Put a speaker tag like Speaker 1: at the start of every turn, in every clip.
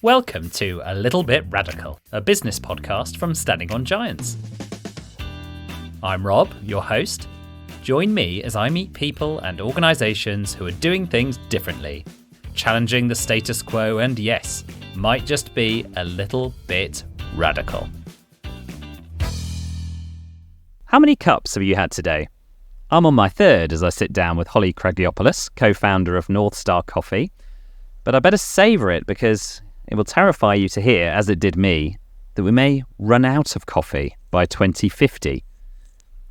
Speaker 1: Welcome to A Little Bit Radical, a business podcast from Standing on Giants. I'm Rob, your host. Join me as I meet people and organisations who are doing things differently, challenging the status quo and, yes, might just be a little bit radical. How many cups have you had today? I'm on my third as I sit down with Holly Kragiopoulos, co-founder of Northstar Coffee, but I better savour it because it will terrify you to hear, as it did me, that we may run out of coffee by 2050.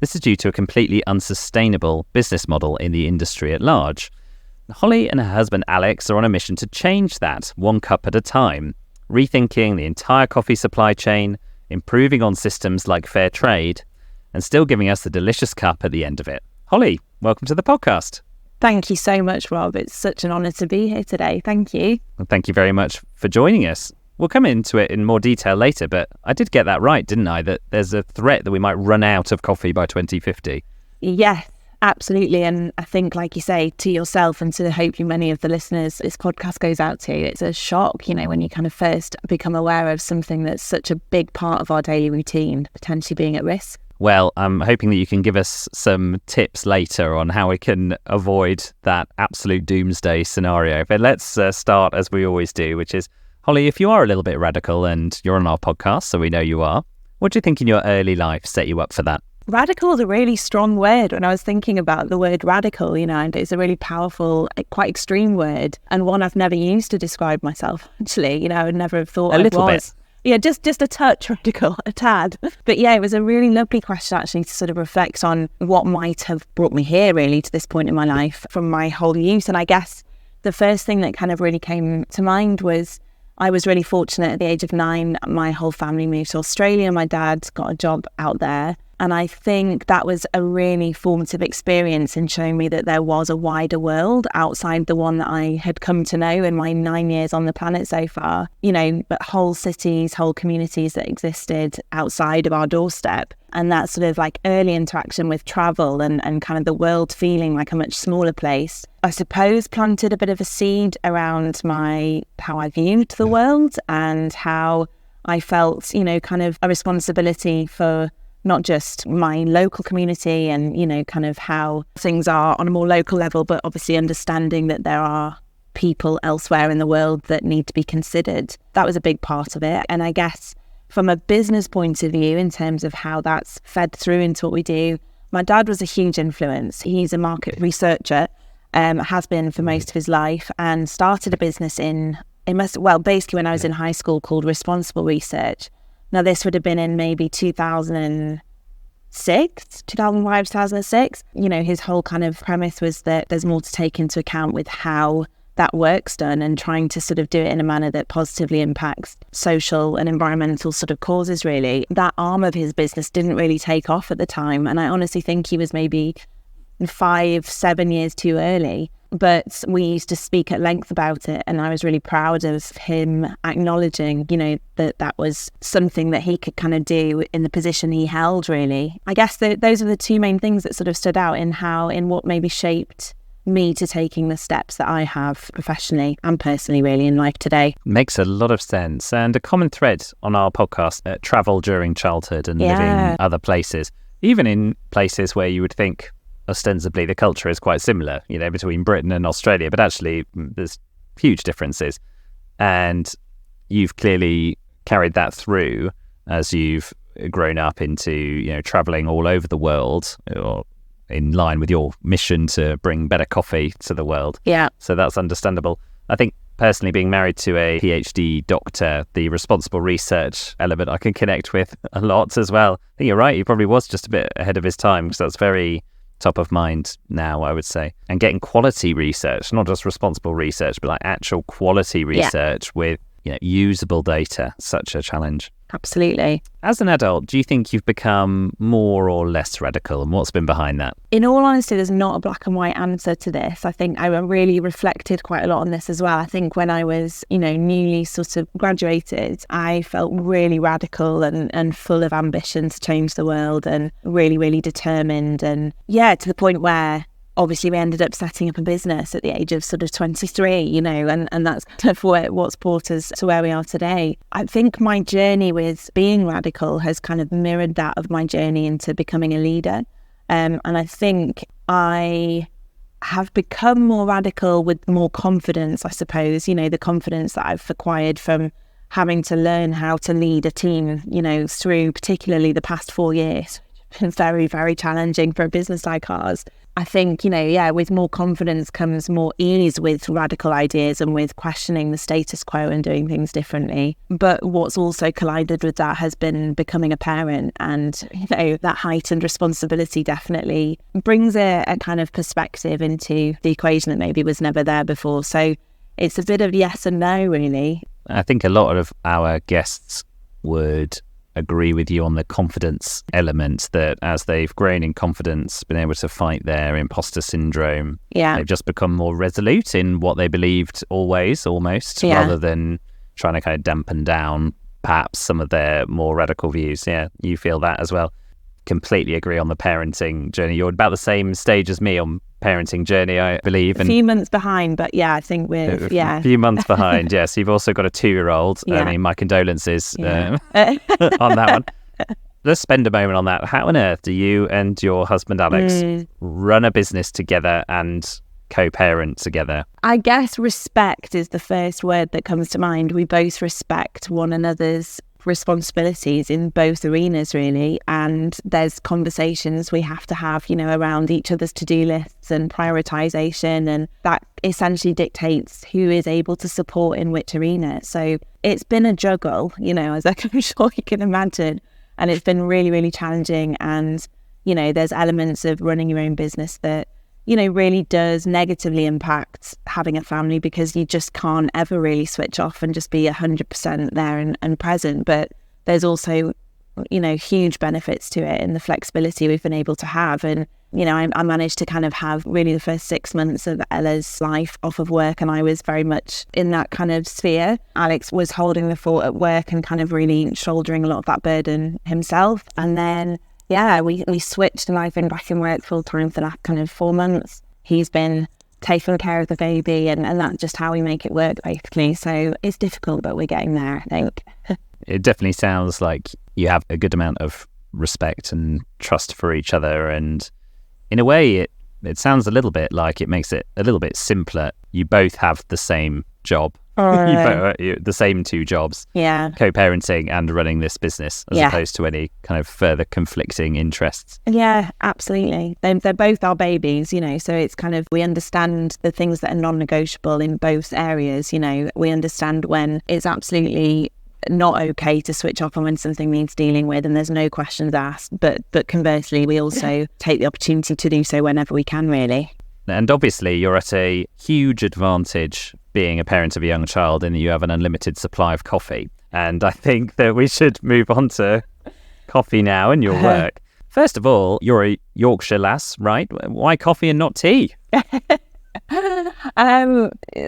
Speaker 1: This is due to a completely unsustainable business model in the industry at large. Holly and her husband Alex are on a mission to change that one cup at a time, rethinking the entire coffee supply chain, improving on systems like fair trade, and still giving us the delicious cup at the end of it. Holly, welcome to the podcast.
Speaker 2: Thank you so much, Rob. It's such an honour to be here today. Thank you.
Speaker 1: Well, thank you very much for joining us. We'll come into it in more detail later, but I did get that right, didn't I? That there's a threat that we might run out of coffee by 2050.
Speaker 2: Yes, absolutely. And I think, like you say, to yourself and to hopefully many of the listeners this podcast goes out to, it's a shock, when you kind of first become aware of something that's such a big part of our daily routine, potentially being at risk.
Speaker 1: Well, I'm hoping that you can give us some tips later on how we can avoid that absolute doomsday scenario. But let's start as we always do, which is, Holly, if you are a little bit radical and you're on our podcast, so we know you are, what do you think in your early life set you up for that?
Speaker 2: Radical is a really strong word. When I was thinking about the word radical, and it's a really powerful, quite extreme word, and one I've never used to describe myself, actually. I would never have thought
Speaker 1: a little bit.
Speaker 2: Yeah, just a touch radical, a tad. But yeah, it was a really lovely question actually to sort of reflect on what might have brought me here really to this point in my life from my whole youth. And I guess the first thing that kind of really came to mind was I was really fortunate at the age of 9. My whole family moved to Australia. My dad got a job out there. And I think that was a really formative experience in showing me that there was a wider world outside the one that I had come to know in my 9 years on the planet so far, but whole cities, whole communities that existed outside of our doorstep. And that sort of like early interaction with travel and kind of the world feeling like a much smaller place, I suppose planted a bit of a seed around how I viewed the world and how I felt, kind of a responsibility for not just my local community and, kind of how things are on a more local level, but obviously understanding that there are people elsewhere in the world that need to be considered. That was a big part of it. And I guess from a business point of view, in terms of how that's fed through into what we do, my dad was a huge influence. He's a market researcher, has been for most of his life, and started a business basically when I was in high school called Responsible Research. Now, this would have been in maybe 2005, 2006. His whole kind of premise was that there's more to take into account with how that work's done and trying to sort of do it in a manner that positively impacts social and environmental sort of causes, really. That arm of his business didn't really take off at the time. And I honestly think he was maybe 5-7 years too early. But we used to speak at length about it, and I was really proud of him acknowledging, that was something that he could kind of do in the position he held, really. I guess those are the two main things that sort of stood out in what maybe shaped me to taking the steps that I have professionally and personally, really, in life today.
Speaker 1: Makes a lot of sense. And a common thread on our podcast, travel during childhood and living in other places, even in places where you would think ostensibly the culture is quite similar, between Britain and Australia, but actually there's huge differences. And you've clearly carried that through as you've grown up into, traveling all over the world, or in line with your mission to bring better coffee to the world.
Speaker 2: Yeah.
Speaker 1: So that's understandable. I think personally, being married to a PhD doctor, the responsible research element I can connect with a lot as well. I think you're right. He probably was just a bit ahead of his time, because that's very top of mind now, I would say. And getting quality research, not just responsible research, but like actual quality research with usable data, such a challenge.
Speaker 2: Absolutely.
Speaker 1: As an adult, do you think you've become more or less radical, and what's been behind that?
Speaker 2: In all honesty, there's not a black and white answer to this. I think I really reflected quite a lot on this as well. I think when I was, newly sort of graduated, I felt really radical and full of ambition to change the world, and really, really determined. And to the point where obviously we ended up setting up a business at the age of sort of 23, you know, and that's kind of what's brought us to where we are today. I think my journey with being radical has kind of mirrored that of my journey into becoming a leader. And I think I have become more radical with more confidence, I suppose, you know, the confidence that I've acquired from having to learn how to lead a team, you know, through particularly the past 4 years. It's been very, very challenging for a business like ours. I think, you know, yeah, with more confidence comes more ease with radical ideas and with questioning the status quo and doing things differently. But what's also collided with that has been becoming a parent, and, you know, that heightened responsibility definitely brings a kind of perspective into the equation that maybe was never there before. So it's a bit of yes and no, really.
Speaker 1: I think a lot of our guests would agree with you on the confidence element, that as they've grown in confidence, been able to fight their imposter syndrome, they've just become more resolute in what they believed always, almost, rather than trying to kind of dampen down perhaps some of their more radical views. Yeah, you feel that as well. Completely agree on the parenting journey. You're about the same stage as me on parenting journey, I believe.
Speaker 2: A few months behind, but yeah, I think we're
Speaker 1: a few months behind. Yes, you've also got a 2-year-old. I mean, my condolences on that one. Let's spend a moment on that. How on earth do you and your husband Alex run a business together and co-parent together?
Speaker 2: I guess respect is the first word that comes to mind. We both respect one another's responsibilities in both arenas, really, and there's conversations we have to have, you know, around each other's to-do lists and prioritization, and that essentially dictates who is able to support in which arena. So it's been a juggle, you know, as I'm sure you can imagine, and it's been really, really challenging. And, you know, there's elements of running your own business that, you know, really does negatively impact having a family, because you just can't ever really switch off and just be 100% there and present. But there's also, you know, huge benefits to it and the flexibility we've been able to have. And, you know, I managed to kind of have really the first 6 months of Ella's life off of work, and I was very much in that kind of sphere. Alex was holding the fort at work and kind of really shouldering a lot of that burden himself. And then we switched and I've been back in work full time for that kind of 4 months. He's been taking care of the baby, and that's just how we make it work, basically. So it's difficult, but we're getting there, I think.
Speaker 1: It definitely sounds like you have a good amount of respect and trust for each other, and in a way it sounds a little bit like it makes it a little bit simpler. You both have the same job. The same 2 jobs, co-parenting and running this business, as opposed to any kind of further conflicting interests.
Speaker 2: Yeah, absolutely. They're both our babies, you know, so it's kind of, we understand the things that are non-negotiable in both areas. You know, we understand when it's absolutely not okay to switch off and when something needs dealing with, and there's no questions asked, but conversely we also take the opportunity to do so whenever we can, really.
Speaker 1: And obviously you're at a huge advantage being a parent of a young child in that you have an unlimited supply of coffee. And I think that we should move on to coffee now and your work. First of all, you're a Yorkshire lass, right? Why coffee and not tea?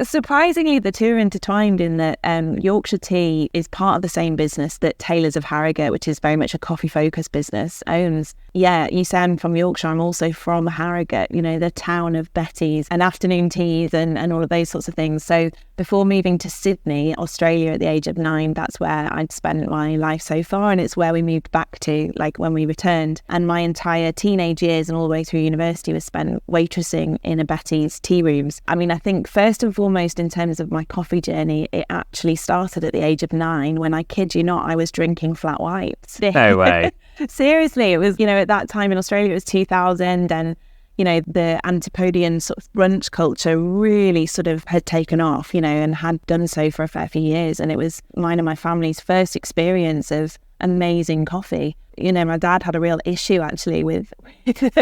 Speaker 2: Surprisingly, the two are intertwined in that Yorkshire Tea is part of the same business that Taylor's of Harrogate, which is very much a coffee-focused business, owns. Yeah, you say I'm from Yorkshire, I'm also from Harrogate, you know, the town of Betty's and afternoon teas and all of those sorts of things. So before moving to Sydney, Australia at the age of 9, that's where I'd spent my life so far, and it's where we moved back to, like when we returned. And my entire teenage years and all the way through university was spent waitressing in a Betty's tea rooms. I mean, I think first and foremost in terms of my coffee journey, it actually started at the age of 9 when, I kid you not, I was drinking flat whites.
Speaker 1: No way.
Speaker 2: Seriously, it was, you know, at that time in Australia it was 2000, and, you know, the Antipodean sort of brunch culture really sort of had taken off, you know, and had done so for a fair few years. And it was mine and my family's first experience of amazing coffee. You know, my dad had a real issue actually with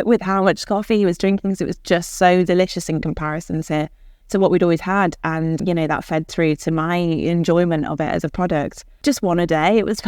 Speaker 2: with how much coffee he was drinking, because it was just so delicious in comparison to what we'd always had. And, you know, that fed through to my enjoyment of it as a product. Just one a day, it was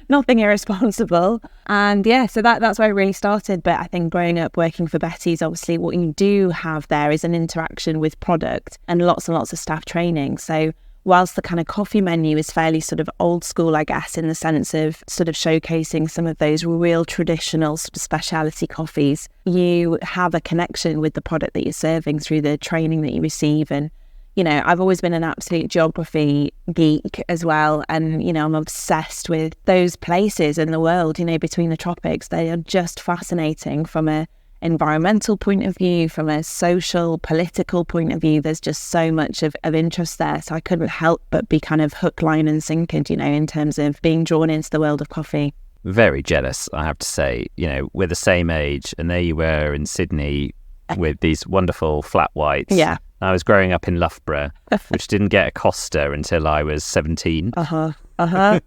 Speaker 2: nothing irresponsible. And yeah, so that's where it really started. But I think growing up working for Betty's, obviously what you do have there is an interaction with product and lots of staff training. So whilst the kind of coffee menu is fairly sort of old school, I guess, in the sense of sort of showcasing some of those real traditional sort of specialty coffees, you have a connection with the product that you're serving through the training that you receive. And, you know, I've always been an absolute geography geek as well. And, you know, I'm obsessed with those places in the world, you know, between the tropics. They are just fascinating from a environmental point of view, from a social, political point of view. There's just so much of interest there. So I couldn't help but be kind of hook, line and sinkered, you know, in terms of being drawn into the world of coffee.
Speaker 1: Very jealous, I have to say. You know, we're the same age, and there you were in Sydney with these wonderful flat whites.
Speaker 2: Yeah.
Speaker 1: I was growing up in Loughborough, which didn't get a Costa until I was 17.
Speaker 2: Yeah,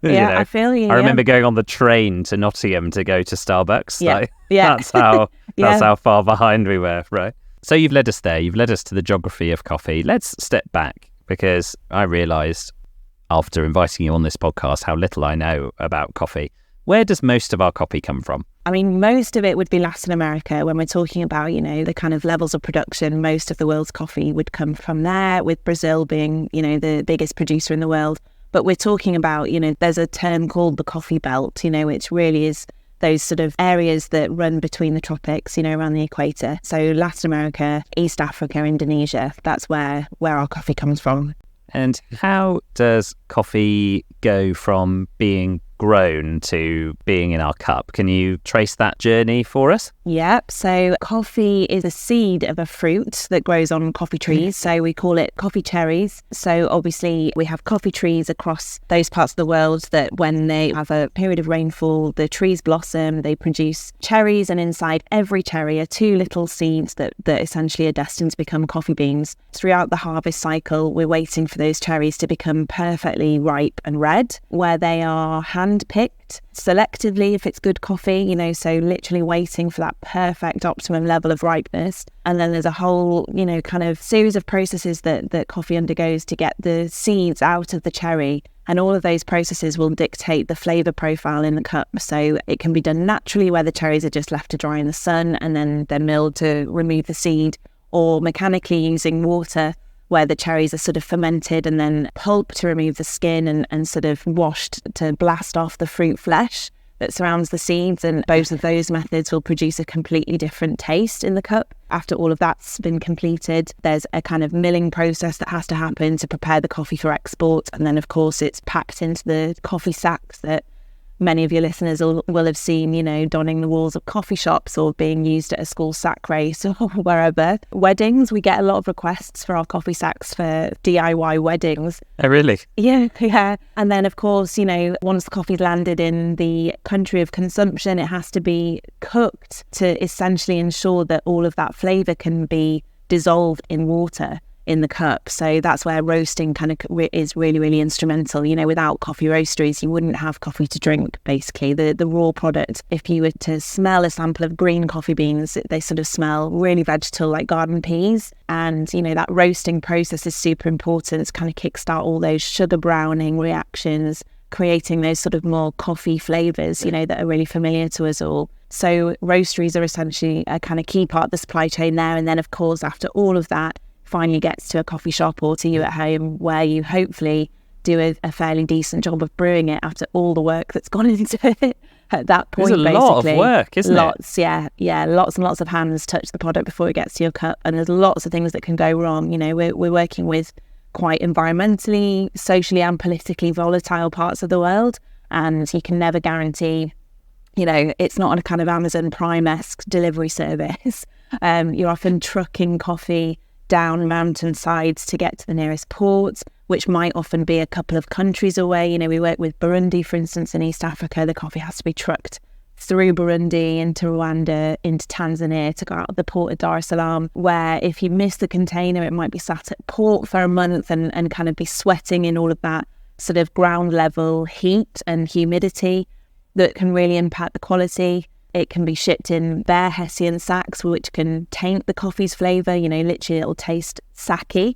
Speaker 1: You know,
Speaker 2: I feel you.
Speaker 1: I remember going on the train to Nottingham to go to Starbucks.
Speaker 2: Yeah,
Speaker 1: Like,
Speaker 2: yeah.
Speaker 1: That's how far behind we were, right? So you've led us there. You've led us to the geography of coffee. Let's step back, because I realised after inviting you on this podcast how little I know about coffee. Where does most of our coffee come from?
Speaker 2: I mean, most of it would be Latin America. When we're talking about, you know, the kind of levels of production, most of the world's coffee would come from there, with Brazil being, you know, the biggest producer in the world. But we're talking about, you know, there's a term called the coffee belt, you know, which really is those sort of areas that run between the tropics, you know, around the equator. So Latin America, East Africa, Indonesia, that's where our coffee comes from.
Speaker 1: And how does coffee go from being grown to being in our cup? Can you trace that journey for us?
Speaker 2: Yep. So coffee is a seed of a fruit that grows on coffee trees. So we call it coffee cherries. So obviously we have coffee trees across those parts of the world that when they have a period of rainfall, the trees blossom, they produce cherries, and inside every cherry are two little seeds that essentially are destined to become coffee beans. Throughout the harvest cycle, we're waiting for those cherries to become perfectly ripe and red, where they are hand-picked selectively if it's good coffee, you know, so literally waiting for that perfect optimum level of ripeness. And then there's a whole, you know, kind of series of processes that coffee undergoes to get the seeds out of the cherry. And all of those processes will dictate the flavour profile in the cup. So it can be done naturally, where the cherries are just left to dry in the sun and then they're milled to remove the seed, or mechanically using water, where the cherries are sort of fermented and then pulped to remove the skin and sort of washed to blast off the fruit flesh that surrounds the seeds. And both of those methods will produce a completely different taste in the cup. After all of that's been completed, there's a kind of milling process that has to happen to prepare the coffee for export. And then, of course, it's packed into the coffee sacks that many of your listeners will have seen, you know, donning the walls of coffee shops or being used at a school sack race or wherever. Weddings, we get a lot of requests for our coffee sacks for DIY weddings.
Speaker 1: Oh, really?
Speaker 2: Yeah. And then, of course, you know, once the coffee's landed in the country of consumption, it has to be cooked to essentially ensure that all of that flavour can be dissolved in water in the cup. So that's where roasting kind of is really, really instrumental. You know, without coffee roasteries, you wouldn't have coffee to drink, basically. The raw product, if you were to smell a sample of green coffee beans, they sort of smell really vegetal, like garden peas. And, you know, that roasting process is super important to kind of kickstart all those sugar browning reactions, creating those sort of more coffee flavours, you know, that are really familiar to us all. So roasteries are essentially a kind of key part of the supply chain there. And then, of course, after all of that, finally gets to a coffee shop or to you at home, where you hopefully do a fairly decent job of brewing it after all the work that's gone into it at that point.
Speaker 1: There's a lot of work, isn't it?
Speaker 2: Lots, yeah. Lots and lots of hands touch the product before it gets to your cup, and there's lots of things that can go wrong. You know, we're working with quite environmentally, socially and politically volatile parts of the world, and you can never guarantee, you know, it's not a kind of Amazon Prime-esque delivery service. You're often trucking coffee down mountainsides to get to the nearest port, which might often be a couple of countries away. You know, we work with Burundi, for instance, in East Africa. The coffee has to be trucked through Burundi into Rwanda, into Tanzania to go out of the port of Dar es Salaam, where if you miss the container, it might be sat at port for a month and kind of be sweating in all of that sort of ground level heat and humidity that can really impact the quality. It can be shipped in bare Hessian sacks, which can taint the coffee's flavour. You know, literally it'll taste sacky.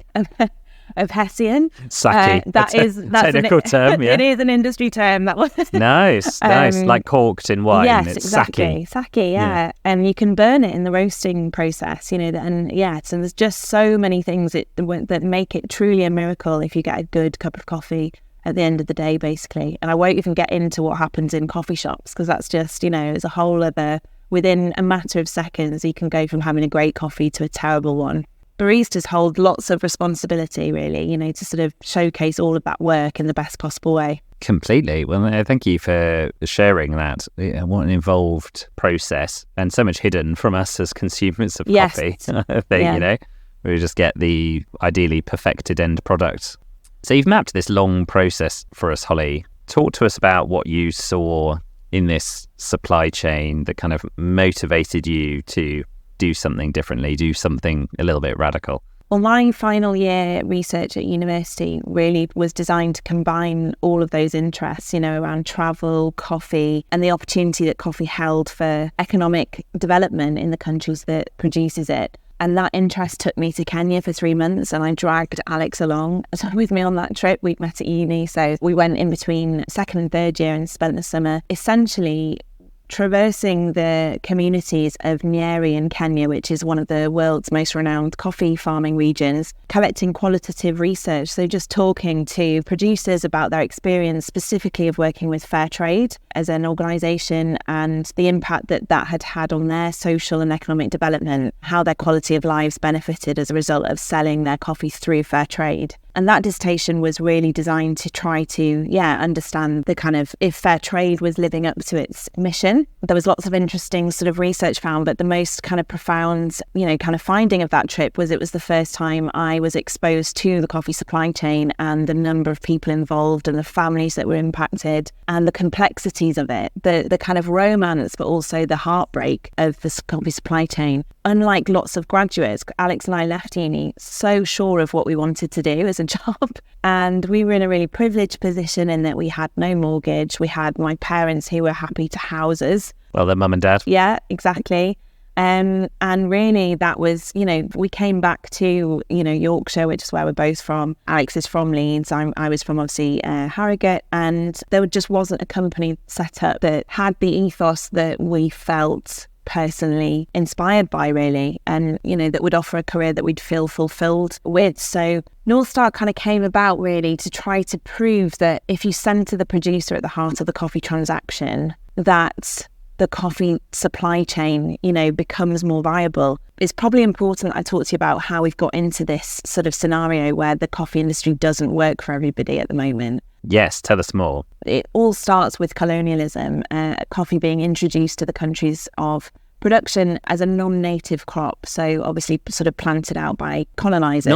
Speaker 2: Hessian.
Speaker 1: Sake.
Speaker 2: That's
Speaker 1: technical term, yeah.
Speaker 2: It is an industry term. That was
Speaker 1: Nice. Like corked in wine.
Speaker 2: Yes,
Speaker 1: it's
Speaker 2: exactly. Sake, yeah. And you can burn it in the roasting process, and so there's just so many things that make it truly a miracle if you get a good cup of coffee at the end of the day, basically. And I won't even get into what happens in coffee shops, because that's just, it's a whole other, within a matter of seconds, you can go from having a great coffee to a terrible one. Baristas hold lots of responsibility, really, to sort of showcase all of that work in the best possible way.
Speaker 1: Completely. Well, thank you for sharing that. What an involved process, and so much hidden from us as consumers of coffee. I think, we just get the ideally perfected end product. So you've mapped this long process for us, Holly. Talk to us about what you saw in this supply chain that kind of motivated you to do something differently, do something a little bit radical.
Speaker 2: Well, my final year research at university really was designed to combine all of those interests, around travel, coffee, and the opportunity that coffee held for economic development in the countries that produces it. And that interest took me to Kenya for 3 months, and I dragged Alex along with me on that trip. We'd met at uni, so we went in between second and third year and spent the summer essentially traversing the communities of Nyeri in Kenya, which is one of the world's most renowned coffee farming regions, collecting qualitative research. So just talking to producers about their experience specifically of working with fair trade as an organisation and the impact that had had on their social and economic development, how their quality of lives benefited as a result of selling their coffee through fair trade. And that dissertation was really designed to try to, understand the kind of, if fair trade was living up to its mission. There was lots of interesting sort of research found, but the most kind of profound, kind of finding of that trip was it was the first time I was exposed to the coffee supply chain and the number of people involved and the families that were impacted and the complexities of it, the kind of romance, but also the heartbreak of the coffee supply chain. Unlike lots of graduates, Alex and I left uni so sure of what we wanted to do as a job. And we were in a really privileged position in that we had no mortgage. We had my parents who were happy to house us.
Speaker 1: Well, their mum and dad.
Speaker 2: Yeah, exactly. And really that was, we came back to, Yorkshire, which is where we're both from. Alex is from Leeds. I was from, obviously, Harrogate. And there just wasn't a company set up that had the ethos that we felt personally inspired by, really, and that would offer a career that we'd feel fulfilled with. So Northstar kind of came about really to try to prove that if you centre the producer at the heart of the coffee transaction, that the coffee supply chain, becomes more viable. It's probably important that I talk to you about how we've got into this sort of scenario where the coffee industry doesn't work for everybody at the moment.
Speaker 1: Yes, tell us more.
Speaker 2: It all starts with colonialism, coffee being introduced to the countries of production as a non-native crop, so obviously sort of planted out by colonisers.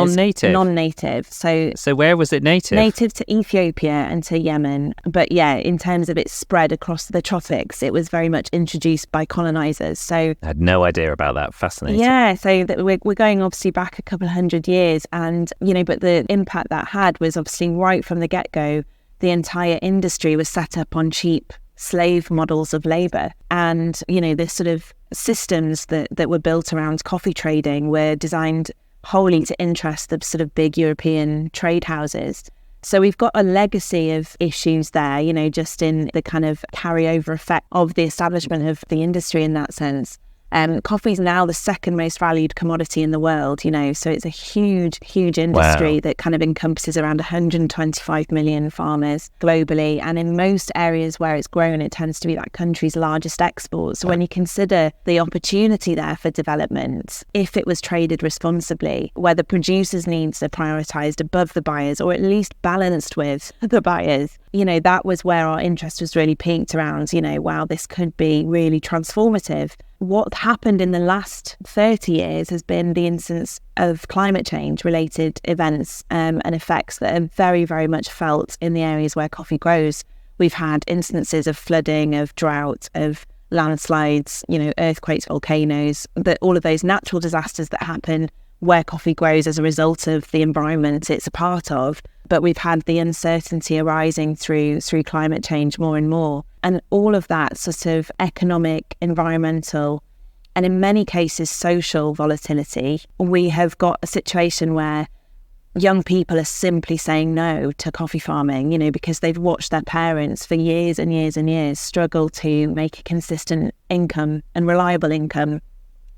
Speaker 2: Non-native. So
Speaker 1: where was it native?
Speaker 2: Native to Ethiopia and to Yemen. But in terms of its spread across the tropics, it was very much introduced by colonisers. So
Speaker 1: I had no idea about that. Fascinating.
Speaker 2: Yeah, so we're going obviously back a couple of hundred years, and but the impact that had was obviously right from the get-go. The entire industry was set up on cheap slave models of labour, and the sort of systems that were built around coffee trading were designed wholly to interest the sort of big European trade houses. So we've got a legacy of issues there, just in the kind of carryover effect of the establishment of the industry in that sense. Coffee is now the second most valued commodity in the world, so it's a huge, huge industry that kind of encompasses around 125 million farmers globally. And in most areas where it's grown, it tends to be that country's largest export. So when you consider the opportunity there for development, if it was traded responsibly, where the producer's needs are prioritised above the buyers, or at least balanced with the buyers, that was where our interest was really peaked around, wow, this could be really transformative. What happened in the last 30 years has been the instance of climate change related events and effects that are very, very much felt in the areas where coffee grows. We've had instances of flooding, of drought, of landslides, earthquakes, volcanoes, all of those natural disasters that happen where coffee grows as a result of the environment it's a part of. But we've had the uncertainty arising through climate change more and more. And all of that sort of economic, environmental, and in many cases social volatility, we have got a situation where young people are simply saying no to coffee farming, you know, because they've watched their parents for years and years and years struggle to make a consistent income and reliable income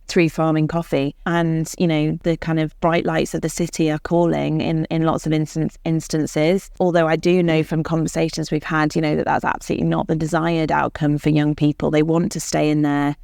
Speaker 2: through farming coffee. And, you know, the kind of bright lights of the city are calling in lots of instances. Although I do know from conversations we've had, you know, that that's absolutely not the desired outcome for young people. They want to stay in their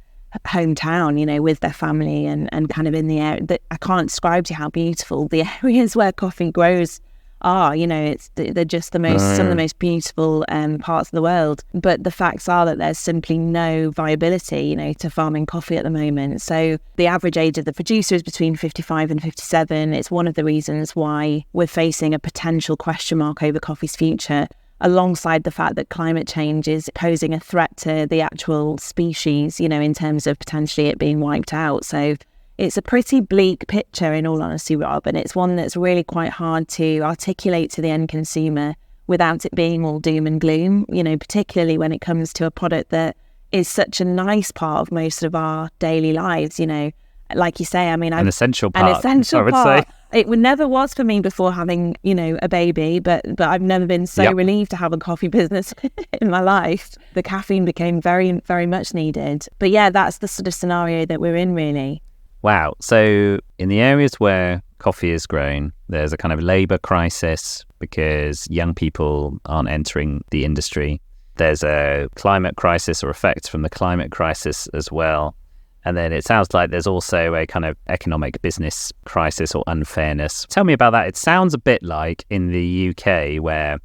Speaker 2: hometown, you know, with their family and kind of in the area. That I can't describe to you how beautiful the areas where coffee grows are. You know, they're just some of the most beautiful parts of the world. But the facts are that there's simply no viability, you know, to farming coffee at the moment. So the average age of the producer is between 55 and 57. It's one of the reasons why we're facing a potential question mark over coffee's future, alongside the fact that climate change is posing a threat to the actual species, you know, in terms of potentially it being wiped out. So it's a pretty bleak picture, in all honesty, Rob, and it's one that's really quite hard to articulate to the end consumer without it being all doom and gloom, you know, particularly when it comes to a product that is such a nice part of most of our daily lives, you know. Like you say, I mean,
Speaker 1: an essential part,
Speaker 2: I would say. It never was for me before having, you know, a baby, but I've never been so relieved to have a coffee business in my life. The caffeine became very, very much needed. But yeah, that's the sort of scenario that we're in, really.
Speaker 1: Wow. So in the areas where coffee is grown, there's a kind of labour crisis because young people aren't entering the industry. There's a climate crisis or effects from the climate crisis as well. And then it sounds like there's also a kind of economic business crisis or unfairness. Tell me about that. It sounds a bit like in the UK where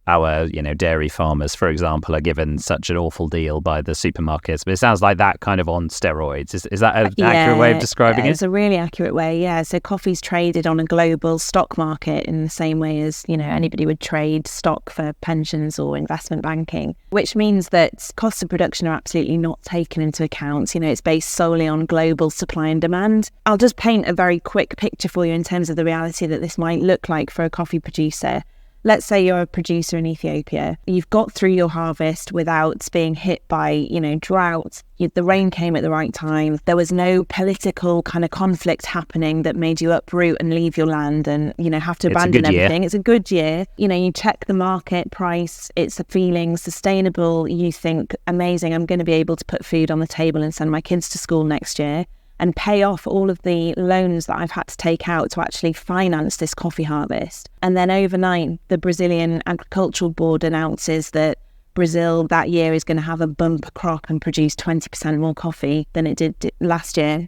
Speaker 1: our, you know, dairy farmers, for example, are given such an awful deal by the supermarkets. But it sounds like that kind of on steroids. Is that an accurate way of describing it?
Speaker 2: It's a really accurate way, yeah. So coffee's traded on a global stock market in the same way as, you know, anybody would trade stock for pensions or investment banking, which means that costs of production are absolutely not taken into account. You know, it's based solely on global supply and demand. I'll just paint a very quick picture for you in terms of the reality that this might look like for a coffee producer. Let's say you're a producer in Ethiopia. You've got through your harvest without being hit by, you know, drought. The rain came at the right time. There was no political kind of conflict happening that made you uproot and leave your land and, you know, have to abandon everything. It's a good year. You know, you check the market price. It's a feeling sustainable. You think, amazing, I'm going to be able to put food on the table and send my kids to school next year and pay off all of the loans that I've had to take out to actually finance this coffee harvest. And then overnight, the Brazilian Agricultural Board announces that Brazil that year is going to have a bumper crop and produce 20% more coffee than it did last year.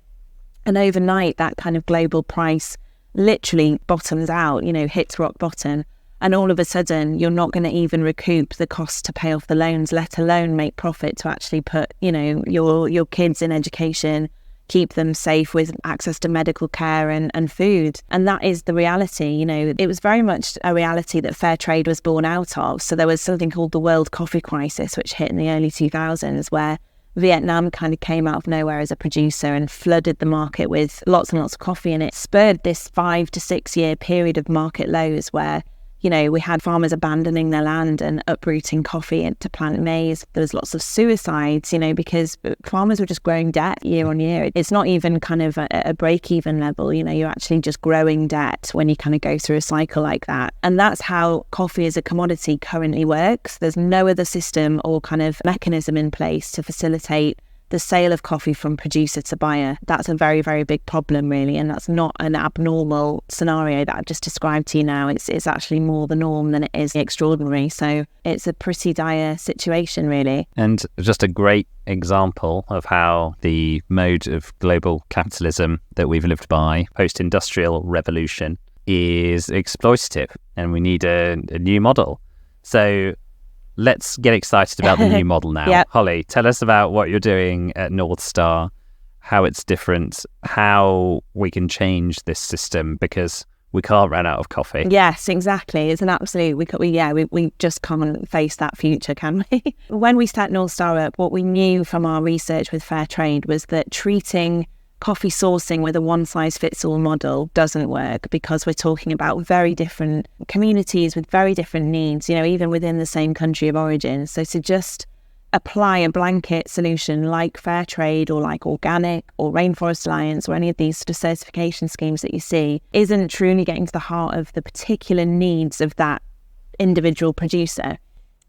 Speaker 2: And overnight, that kind of global price literally bottoms out, you know, hits rock bottom. And all of a sudden, you're not going to even recoup the cost to pay off the loans, let alone make profit to actually put, you know, your kids in education, keep them safe with access to medical care and food. And that is the reality. You know, it was very much a reality that fair trade was born out of. So there was something called the World Coffee Crisis, which hit in the early 2000s, where Vietnam kind of came out of nowhere as a producer and flooded the market with lots and lots of coffee. And it spurred this 5 to 6 year period of market lows where, you know, we had farmers abandoning their land and uprooting coffee to plant maize. There was lots of suicides, you know, because farmers were just growing debt year on year. It's not even kind of a break-even level, you know, you're actually just growing debt when you kind of go through a cycle like that. And that's how coffee as a commodity currently works. There's no other system or kind of mechanism in place to facilitate the sale of coffee from producer to buyer. That's a very, very big problem, really, and that's not an abnormal scenario that I've just described to you now. It's actually more the norm than it is the extraordinary. So it's a pretty dire situation, really.
Speaker 1: And just a great example of how the mode of global capitalism that we've lived by, post-industrial revolution, is exploitative, and we need a new model. So let's get excited about the new model now.
Speaker 2: Yep.
Speaker 1: Holly, tell us about what you're doing at Northstar, how it's different, how we can change this system, because we can't run out of coffee.
Speaker 2: Yes, exactly. It's an absolute, we just can't face that future, can we? When we set Northstar up, what we knew from our research with fair trade was that treating coffee sourcing with a one-size-fits-all model doesn't work, because we're talking about very different communities with very different needs, you know, even within the same country of origin. So to just apply a blanket solution like fair trade or like organic or Rainforest Alliance or any of these sort of certification schemes that you see isn't truly getting to the heart of the particular needs of that individual producer.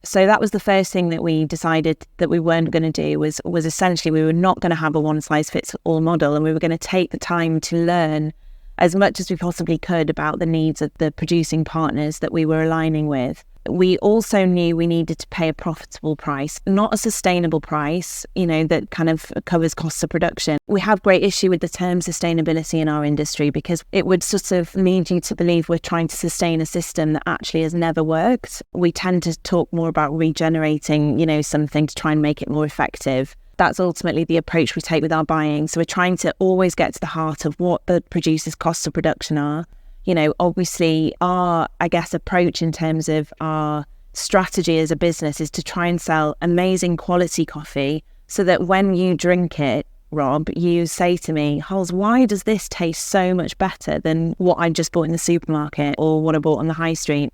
Speaker 2: So that was the first thing that we decided that we weren't going to do was essentially we were not going to have a one-size-fits-all model, and we were going to take the time to learn as much as we possibly could about the needs of the producing partners that we were aligning with. We also knew we needed to pay a profitable price, not a sustainable price, that kind of covers costs of production. We have great issue with the term sustainability in our industry because it would sort of lead you to believe we're trying to sustain a system that actually has never worked. We tend to talk more about regenerating, something to try and make it more effective. That's ultimately the approach we take with our buying. So we're trying to always get to the heart of what the producer's costs of production are. Obviously our, approach in terms of our strategy as a business is to try and sell amazing quality coffee so that when you drink it, Rob, you say to me, Hols, why does this taste so much better than what I just bought in the supermarket or what I bought on the high street?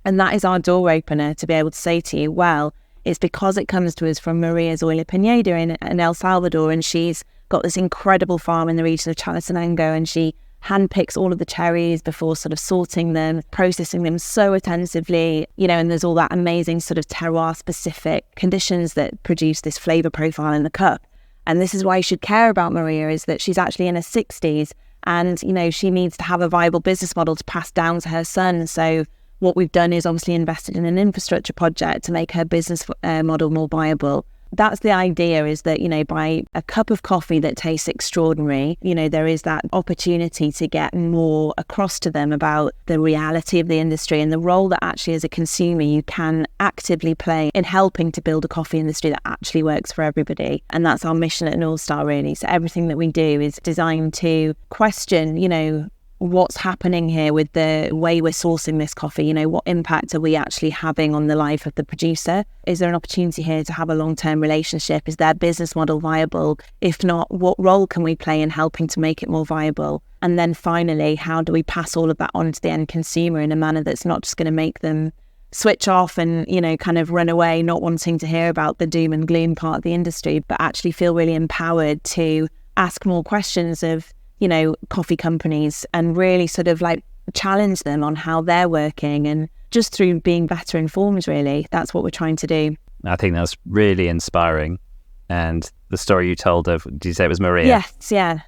Speaker 2: And that is our door opener to be able to say to you, well, it's because it comes to us from Maria's Oila Pineda in El Salvador, and she's got this incredible farm in the region of Chalatenango, and she handpicks all of the cherries before sort of sorting them, processing them so attentively, and there's all that amazing sort of terroir-specific conditions that produce this flavour profile in the cup. And this is why you should care about Maria, is that she's actually in her 60s and, she needs to have a viable business model to pass down to her son. So what we've done is obviously invested in an infrastructure project to make her business model more viable. That's the idea, is that, by a cup of coffee that tastes extraordinary, there is that opportunity to get more across to them about the reality of the industry and the role that actually as a consumer you can actively play in helping to build a coffee industry that actually works for everybody. And that's our mission at Northstar, really. So everything that we do is designed to question, what's happening here with the way we're sourcing this coffee. What impact are we actually having on the life of the producer? Is there an opportunity here to have a long-term relationship? Is their business model viable? If not, what role can we play in helping to make it more viable? And then finally, how do we pass all of that on to the end consumer in a manner that's not just going to make them switch off and, kind of run away, not wanting to hear about the doom and gloom part of the industry, but actually feel really empowered to ask more questions of coffee companies and really sort of like challenge them on how they're working, and just through being better informed, really. That's what we're trying to do.
Speaker 1: I think that's really inspiring. And the story you told of, did you say it was Maria?
Speaker 2: Yes, yeah.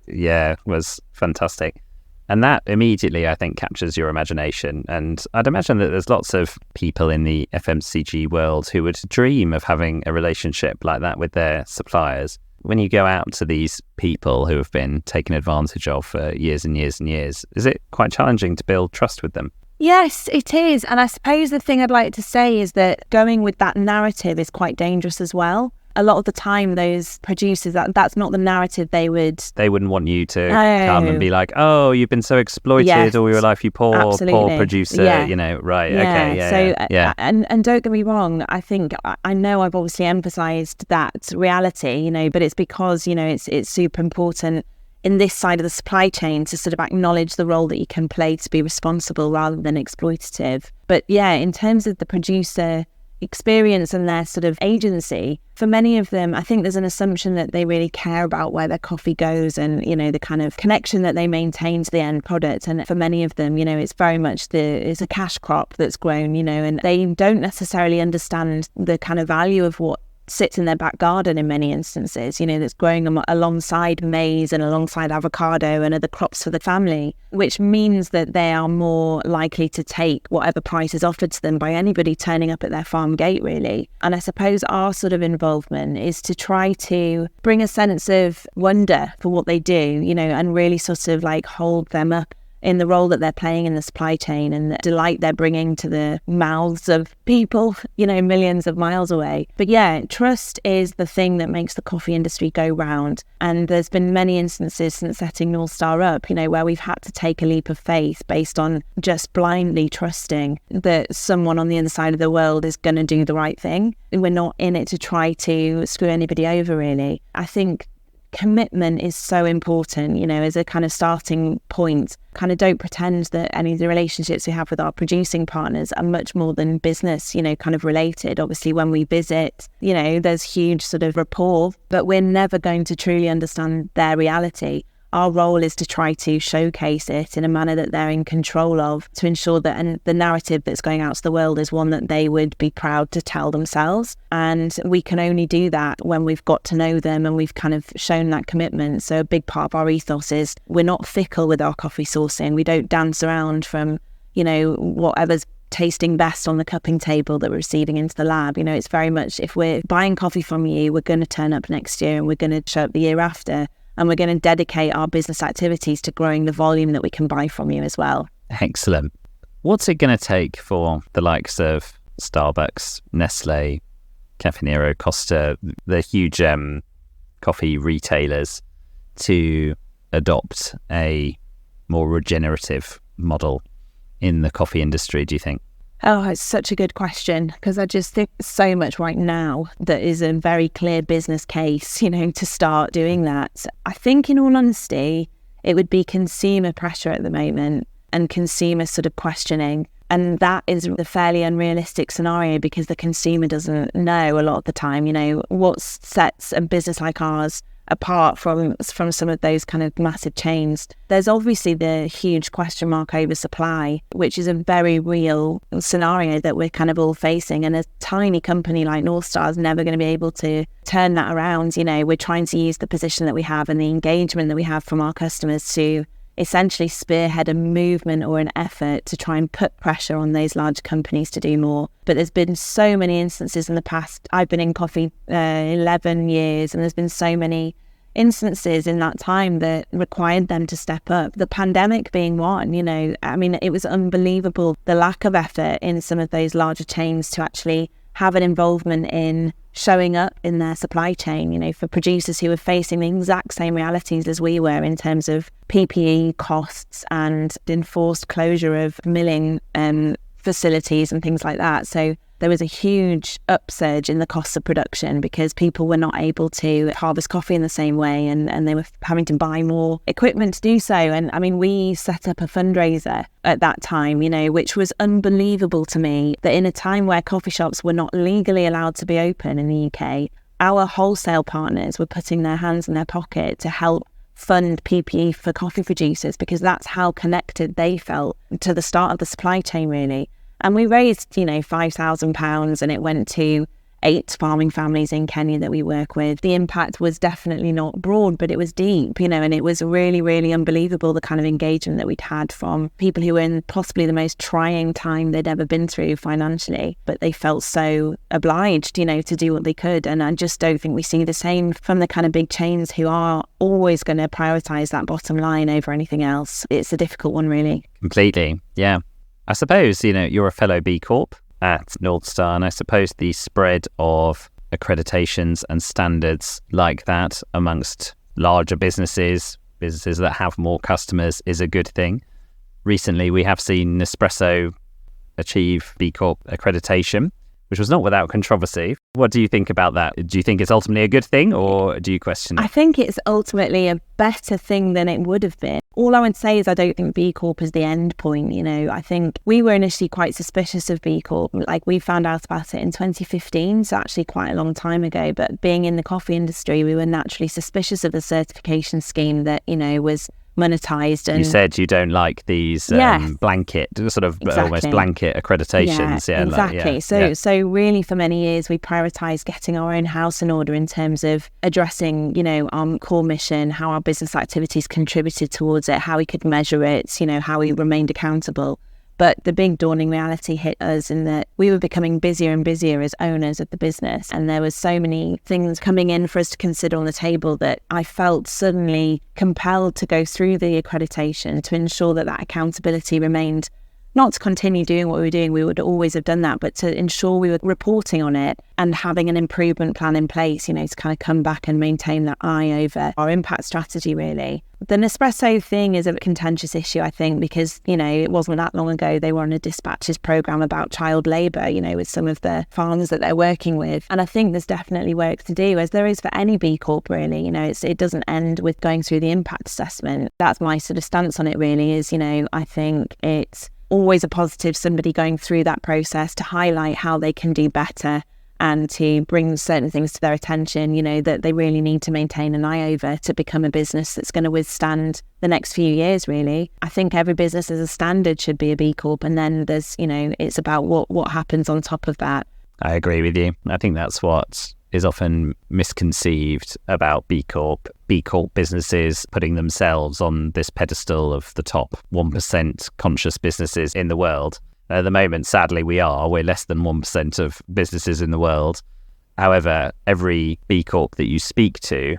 Speaker 1: Yeah, was fantastic. And that immediately, I think, captures your imagination. And I'd imagine that there's lots of people in the FMCG world who would dream of having a relationship like that with their suppliers. When you go out to these people who have been taken advantage of for years and years and years, is it quite challenging to build trust with them?
Speaker 2: Yes, it is. And I suppose the thing I'd like to say is that going with that narrative is quite dangerous as well. A lot of the time, those producers, that's not the narrative they wouldn't
Speaker 1: want you to come and be like, oh, you've been so exploited all your life, you poor producer, right,
Speaker 2: yeah.
Speaker 1: Okay,
Speaker 2: And don't get me wrong, I think, I know I've obviously emphasised that reality, but it's because, it's super important in this side of the supply chain to sort of acknowledge the role that you can play to be responsible rather than exploitative. But yeah, in terms of the producer experience and their sort of agency, for many of them, I think there's an assumption that they really care about where their coffee goes and, the kind of connection that they maintain to the end product. And for many of them, it's very much it's a cash crop that's grown, and they don't necessarily understand the kind of value of what sits in their back garden in many instances, that's growing alongside maize and alongside avocado and other crops for the family, which means that they are more likely to take whatever price is offered to them by anybody turning up at their farm gate, really. And I suppose our sort of involvement is to try to bring a sense of wonder for what they do, and really sort of like hold them up in the role that they're playing in the supply chain and the delight they're bringing to the mouths of people, millions of miles away. But yeah, trust is the thing that makes the coffee industry go round. And there's been many instances since setting Northstar up, where we've had to take a leap of faith based on just blindly trusting that someone on the other side of the world is going to do the right thing. We're not in it to try to screw anybody over, really. I think commitment is so important, as a kind of starting point. Kind of don't pretend that any of the relationships we have with our producing partners are much more than business, kind of related. Obviously, when we visit, there's huge sort of rapport, but we're never going to truly understand their reality. Our role is to try to showcase it in a manner that they're in control of, to ensure that and the narrative that's going out to the world is one that they would be proud to tell themselves. And we can only do that when we've got to know them and we've kind of shown that commitment. So a big part of our ethos is we're not fickle with our coffee sourcing. We don't dance around from, whatever's tasting best on the cupping table that we're receiving into the lab. It's very much, if we're buying coffee from you, we're going to turn up next year and we're going to show up the year after. And we're going to dedicate our business activities to growing the volume that we can buy from you as well.
Speaker 1: Excellent. What's it going to take for the likes of Starbucks, Nestle, Caffè Nero, Costa, the huge coffee retailers, to adopt a more regenerative model in the coffee industry, do you think?
Speaker 2: Oh, it's such a good question, because I just think so much right now that is a very clear business case, to start doing that. I think, in all honesty, it would be consumer pressure at the moment and consumer sort of questioning. And that is a fairly unrealistic scenario because the consumer doesn't know a lot of the time, what sets a business like ours apart from some of those kind of massive chains. There's obviously the huge question mark over supply, which is a very real scenario that we're kind of all facing. And a tiny company like Northstar is never going to be able to turn that around. We're trying to use the position that we have and the engagement that we have from our customers to essentially spearhead a movement or an effort to try and put pressure on those large companies to do more. But there's been so many instances in the past. I've been in coffee 11 years, and there's been so many instances in that time that required them to step up. The pandemic being one, it was unbelievable, the lack of effort in some of those larger chains to actually have an involvement in showing up in their supply chain, for producers who were facing the exact same realities as we were in terms of PPE costs and enforced closure of milling facilities and things like that. So there was a huge upsurge in the costs of production because people were not able to harvest coffee in the same way, and they were having to buy more equipment to do so. And we set up a fundraiser at that time, which was unbelievable to me, that in a time where coffee shops were not legally allowed to be open in the UK, our wholesale partners were putting their hands in their pocket to help fund PPE for coffee producers, because that's how connected they felt to the start of the supply chain, really. And we raised, £5,000, and it went to 8 farming families in Kenya that we work with. The impact was definitely not broad, but it was deep, and it was really, really unbelievable, the kind of engagement that we'd had from people who were in possibly the most trying time they'd ever been through financially, but they felt so obliged, to do what they could. And I just don't think we see the same from the kind of big chains who are always going to prioritise that bottom line over anything else. It's a difficult one, really.
Speaker 1: Completely, yeah. I suppose, you're a fellow B Corp at Northstar, and I suppose the spread of accreditations and standards like that amongst larger businesses that have more customers, is a good thing. Recently, we have seen Nespresso achieve B Corp accreditation, which was not without controversy. What do you think about that? Do you think it's ultimately a good thing, or do you question it?
Speaker 2: I think it's ultimately a better thing than it would have been. All I would say is I don't think B Corp is the end point. I think we were initially quite suspicious of B Corp. We found out about it in 2015, so actually quite a long time ago. But being in the coffee industry, we were naturally suspicious of the certification scheme that, was monetized. And
Speaker 1: you said you don't like these blanket, sort of almost blanket accreditations.
Speaker 2: Yeah, exactly. So really for many years we prioritised getting our own house in order in terms of addressing, our core mission, how our business activities contributed towards it, how we could measure it, how we remained accountable. But the big dawning reality hit us in that we were becoming busier and busier as owners of the business. And there was so many things coming in for us to consider on the table that I felt suddenly compelled to go through the accreditation to ensure that accountability remained not to continue doing what we were doing, we would always have done that, but to ensure we were reporting on it and having an improvement plan in place, to kind of come back and maintain that eye over our impact strategy, really. The Nespresso thing is a contentious issue, I think, because, it wasn't that long ago they were on a dispatches programme about child labour, with some of the farmers that they're working with. And I think there's definitely work to do, as there is for any B Corp, really. It doesn't end with going through the impact assessment. That's my sort of stance on it, really, is, I think it's always a positive, somebody going through that process to highlight how they can do better and to bring certain things to their attention, that they really need to maintain an eye over to become a business that's going to withstand the next few years, really. I think every business as a standard should be a B Corp, and then there's, it's about what happens on top of that.
Speaker 1: I agree with you. I think that's what is often misconceived about B Corp businesses putting themselves on this pedestal of the top 1% conscious businesses in the world. At the moment, sadly, we're less than 1% of businesses in the world. However, every B Corp that you speak to,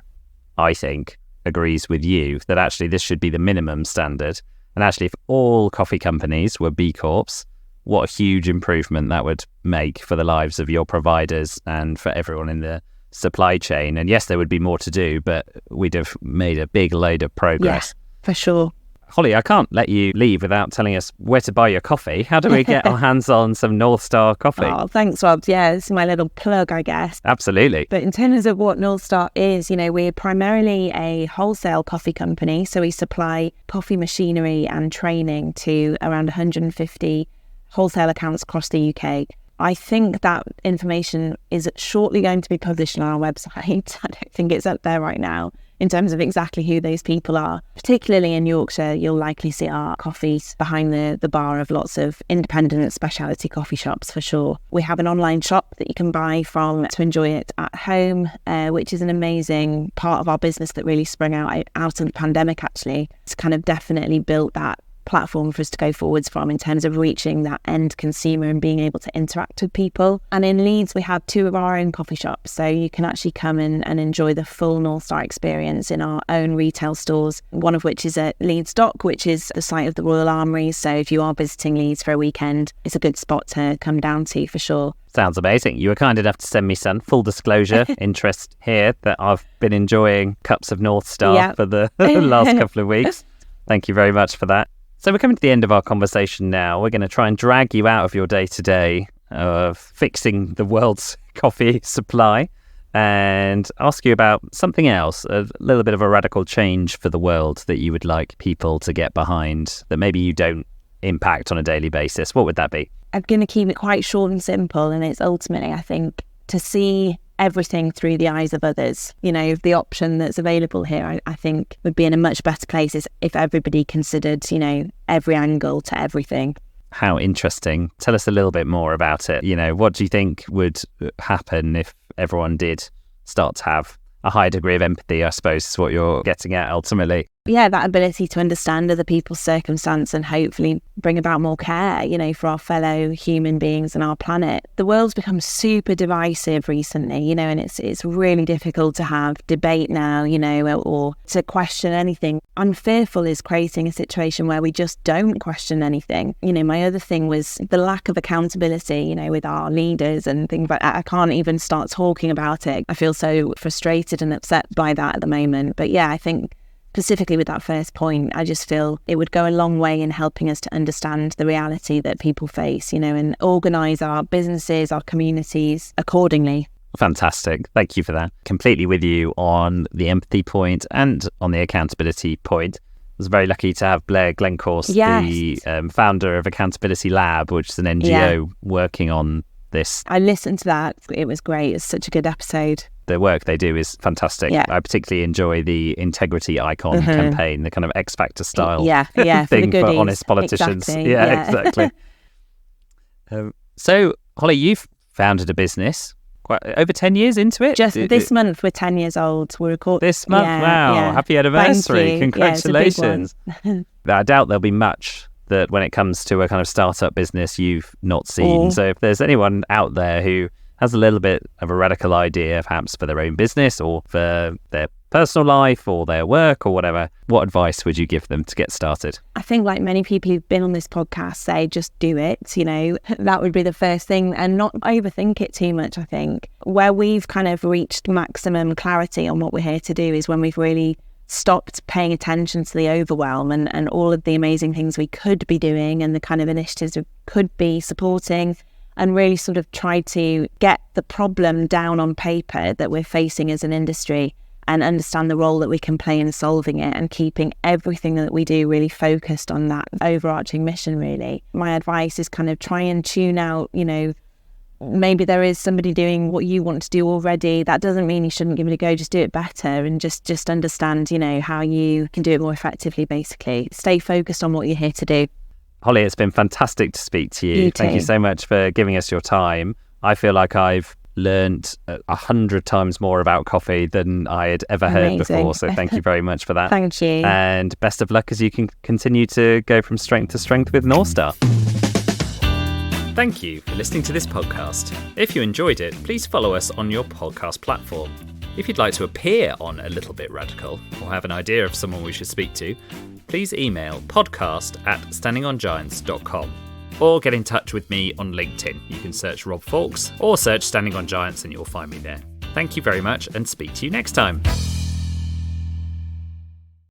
Speaker 1: I think, agrees with you that actually this should be the minimum standard. And actually, if all coffee companies were B Corps, what a huge improvement that would make for the lives of your providers and for everyone in the supply chain. And yes, there would be more to do, but we'd have made a big load of progress.
Speaker 2: Yeah, for sure.
Speaker 1: Holly, I can't let you leave without telling us where to buy your coffee. How do we get our hands on some Northstar coffee?
Speaker 2: Oh, thanks, Rob. Yeah, this is my little plug, I guess.
Speaker 1: Absolutely.
Speaker 2: But in terms of what Northstar is, we're primarily a wholesale coffee company. So we supply coffee machinery and training to around 150 wholesale accounts across the UK. I think that information is shortly going to be published on our website. I don't think it's up there right now in terms of exactly who those people are. Particularly in Yorkshire, you'll likely see our coffees behind the bar of lots of independent specialty coffee shops, for sure. We have an online shop that you can buy from to enjoy it at home, which is an amazing part of our business that really sprung out of the pandemic, actually. It's kind of definitely built that platform for us to go forwards from in terms of reaching that end consumer and being able to interact with people. And in Leeds, we have 2 of our own coffee shops, so you can actually come in and enjoy the full Northstar experience in our own retail stores, one of which is at Leeds Dock, which is the site of the Royal Armouries. So if you are visiting Leeds for a weekend, it's a good spot to come down to, for sure.
Speaker 1: Sounds amazing. You were kind enough to send me some. Full disclosure, interest here that I've been enjoying cups of Northstar for the last couple of weeks. Thank you very much for that. So we're coming to the end of our conversation now. We're going to try and drag you out of your day-to-day of fixing the world's coffee supply and ask you about something else, a little bit of a radical change for the world that you would like people to get behind that maybe you don't impact on a daily basis. What would that be?
Speaker 2: I'm going to keep it quite short and simple, and it's ultimately, I think, to see everything through the eyes of others. The option that's available here, I think, would be in a much better place if everybody considered, every angle to everything.
Speaker 1: How interesting. Tell us a little bit more about it. What do you think would happen if everyone did start to have a high degree of empathy, I suppose, is what you're getting at ultimately?
Speaker 2: Yeah, that ability to understand other people's circumstance and hopefully bring about more care, for our fellow human beings and our planet. The world's become super divisive recently, and it's really difficult to have debate now, or to question anything. I'm fearful is creating a situation where we just don't question anything. My other thing was the lack of accountability, with our leaders and things like that. I can't even start talking about it. I feel so frustrated and upset by that at the moment. But yeah, I think specifically with that first point, I just feel it would go a long way in helping us to understand the reality that people face, and organise our businesses, our communities accordingly.
Speaker 1: Fantastic. Thank you for that. Completely with you on the empathy point and on the accountability point. I was very lucky to have Blair Glencorse, the founder of Accountability Lab, which is an NGO working on this.
Speaker 2: I listened to that. It was great. It's such a good episode.
Speaker 1: The work they do is fantastic. Yeah. I particularly enjoy the Integrity Icon campaign, the kind of X Factor style thing for honest politicians.
Speaker 2: Exactly.
Speaker 1: Exactly. So, Holly, you've founded a business quite over 10 years into it.
Speaker 2: Just this month, we're 10 years old. We're recording
Speaker 1: this month. Wow. Yeah. Happy anniversary. Congratulations. I doubt there'll be much that when it comes to a kind of startup business you've not seen. So if there's anyone out there who has a little bit of a radical idea, perhaps for their own business or for their personal life or their work or whatever, what advice would you give them to get started?
Speaker 2: I think like many people who've been on this podcast say, just do it, that would be the first thing, and not overthink it too much. I think where we've kind of reached maximum clarity on what we're here to do is when we've really stopped paying attention to the overwhelm and all of the amazing things we could be doing and the kind of initiatives we could be supporting, and really sort of try to get the problem down on paper that we're facing as an industry and understand the role that we can play in solving it, and keeping everything that we do really focused on that overarching mission, really. My advice is kind of try and tune out, maybe there is somebody doing what you want to do already. That doesn't mean you shouldn't give it a go. Just do it better, and just understand, how you can do it more effectively, basically. Stay focused on what you're here to do.
Speaker 1: Holly, it's been fantastic to speak to you. Thank you so much for giving us your time. I feel like I've learned 100 times more about coffee than I had ever heard before. So thank you very much for that.
Speaker 2: Thank you.
Speaker 1: And best of luck as you can continue to go from strength to strength with Northstar. Thank you for listening to this podcast. If you enjoyed it, please follow us on your podcast platform. If you'd like to appear on A Little Bit Radical or have an idea of someone we should speak to, please email podcast@standingongiants.com. or get in touch with me on LinkedIn. You can search Rob Fawkes or search Standing on Giants and you'll find me there. Thank you very much, and speak to you next time.